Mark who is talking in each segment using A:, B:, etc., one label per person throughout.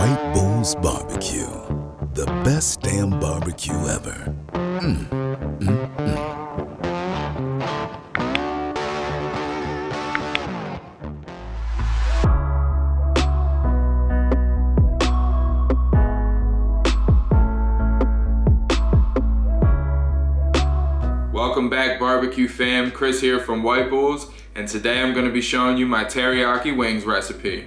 A: White Bulls BBQ, the best damn barbecue ever.
B: Welcome back, barbecue fam. Chris here from White Bulls, and today I'm going to be showing you my teriyaki wings recipe.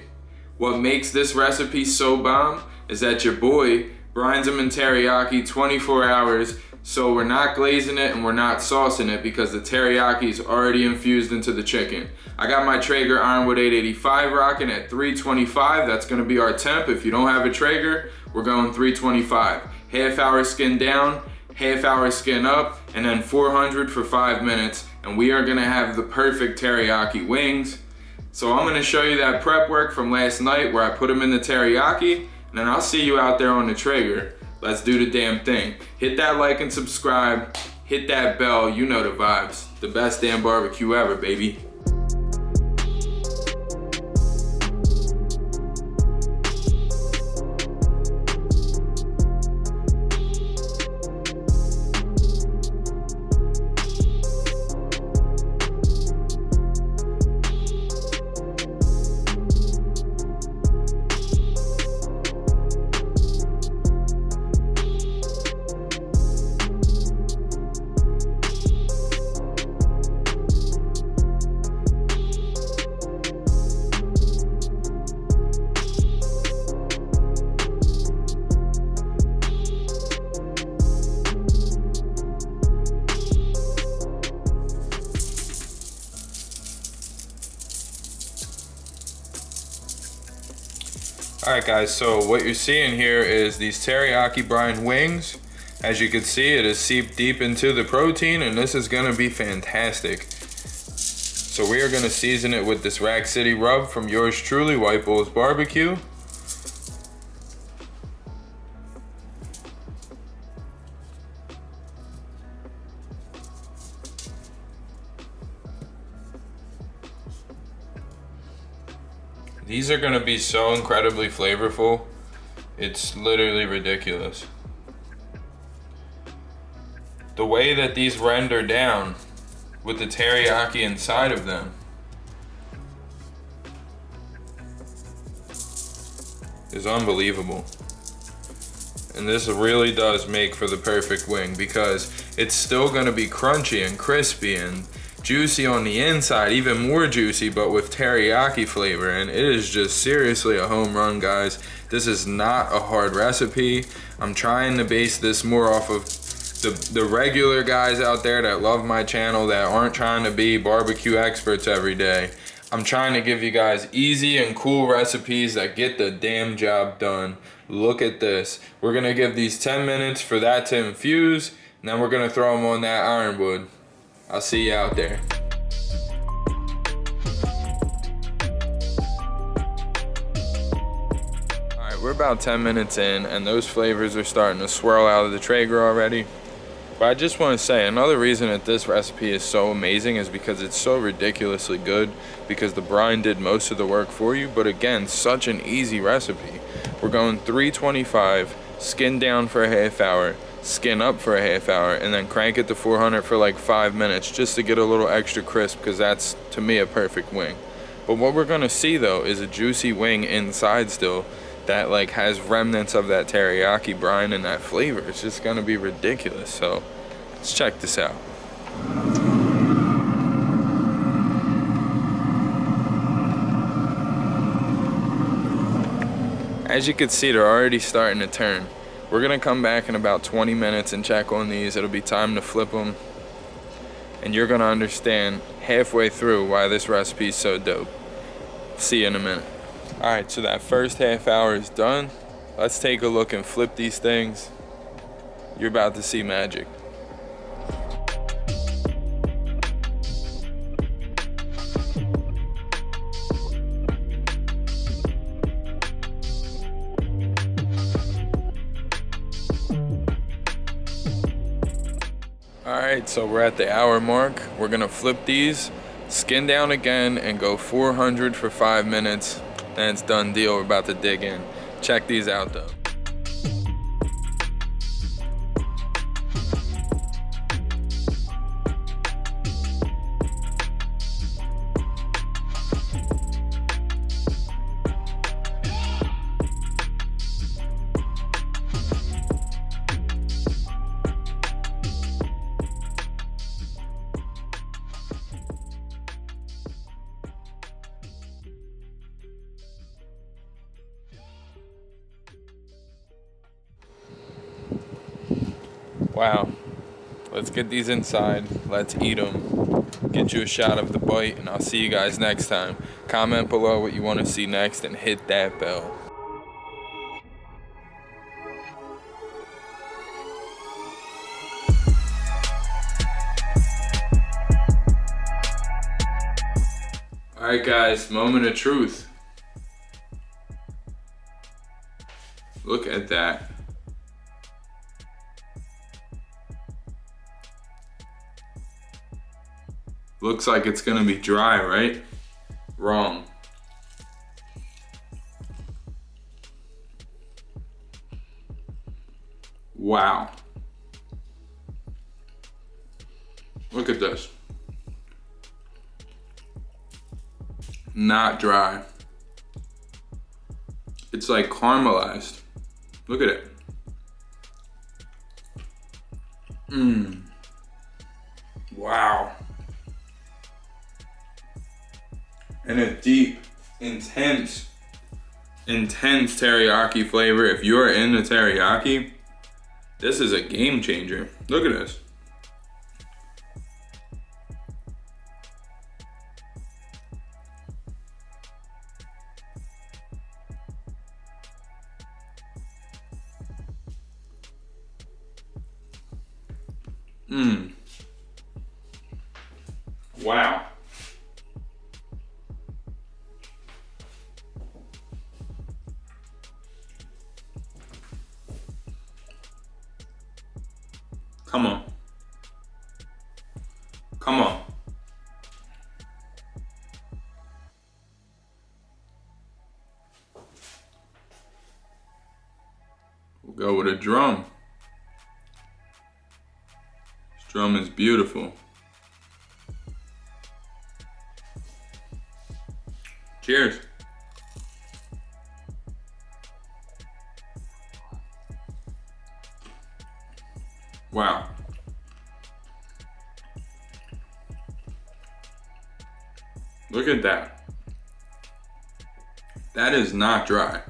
B: What makes this recipe so bomb is that your boy brines them in teriyaki 24 hours, so we're not glazing it and we're not saucing it because the teriyaki is already infused into the chicken. I got my Traeger Ironwood 885 rocking at 325. That's going to be our temp. If you don't have a Traeger, we're going 325. Half hour skin down, half hour skin up, and then 400 for 5 minutes, and we are gonna have the perfect teriyaki wings. So I'm gonna show you that prep work from last night where I put them in the teriyaki, and then I'll see you out there on the Traeger. Let's do the damn thing. Hit that like and subscribe, hit that bell, you know the vibes. The best damn barbecue ever, baby. Alright guys, so what you're seeing here is these teriyaki brine wings. As you can see, it is seeped deep into the protein, and this is going to be fantastic. So we are going to season it with this Rack City rub from yours truly, White Bulls BBQ. These are gonna be so incredibly flavorful. It's literally ridiculous. The way that these render down with the teriyaki inside of them is unbelievable. And this really does make for the perfect wing because it's still gonna be crunchy and crispy and juicy on the inside, even more juicy, but with teriyaki flavor, and it is just seriously a home run, guys. This is not a hard recipe. I'm trying to base this more off of the regular guys out there that love my channel that aren't trying to be barbecue experts every day. I'm trying to give you guys easy and cool recipes that get the damn job done. Look at this. We're gonna give these 10 minutes for that to infuse, and then we're gonna throw them on that Ironwood. I'll see you out there. Alright, we're about 10 minutes in, and those flavors are starting to swirl out of the Traeger already. But I just want to say, another reason that this recipe is so amazing is because it's so ridiculously good, because the brine did most of the work for you, but again, such an easy recipe. We're going 325, skin down for a half hour, skin up for a half hour, and then crank it to 400 for like 5 minutes just to get a little extra crisp, because that's, to me, a perfect wing. But what we're gonna see though is a juicy wing inside still that like has remnants of that teriyaki brine and that flavor. It's just gonna be ridiculous. So let's check this out. As you can see, they're already starting to turn. We're gonna come back in about 20 minutes and check on these. It'll be time to flip them, and you're gonna understand halfway through why this recipe is so dope. See you in a minute. All right, so that first half hour is done. Let's take a look and flip these things. You're about to see magic. Alright, so we're at the hour mark. We're gonna flip these, skin down again, and go 400 for 5 minutes. Then it's done deal. We're about to dig in. Check these out though. Wow, let's get these inside, let's eat them, get you a shot of the bite, and I'll see you guys next time. Comment below what you want to see next and hit that bell. Alright guys, moment of truth. Look at that. Looks like it's gonna be dry, right? Wrong. Wow. Look at this. Not dry. It's like caramelized. Look at it. Wow. And a deep, intense teriyaki flavor. If you're into teriyaki, this is a game changer. Look at this. Wow. Come on. Come on. We'll go with a drum. This drum is beautiful. Cheers. Wow. Look at that. That is not dry.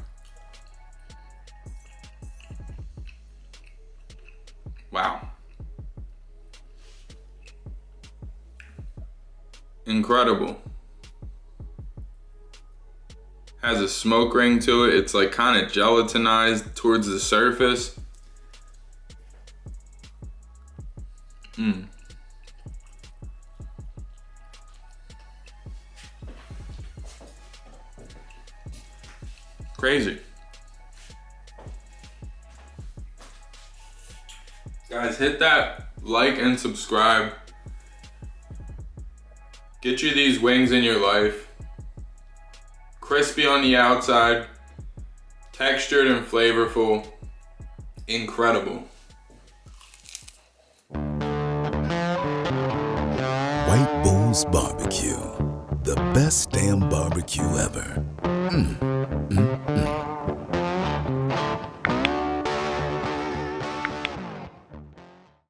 B: Wow. Incredible. Has a smoke ring to it. It's like kind of gelatinized towards the surface. Crazy. Guys, hit that like and subscribe. Get you these wings in your life. Crispy on the outside, textured and flavorful. Incredible.
A: White Bulls BBQ, the best damn barbecue ever.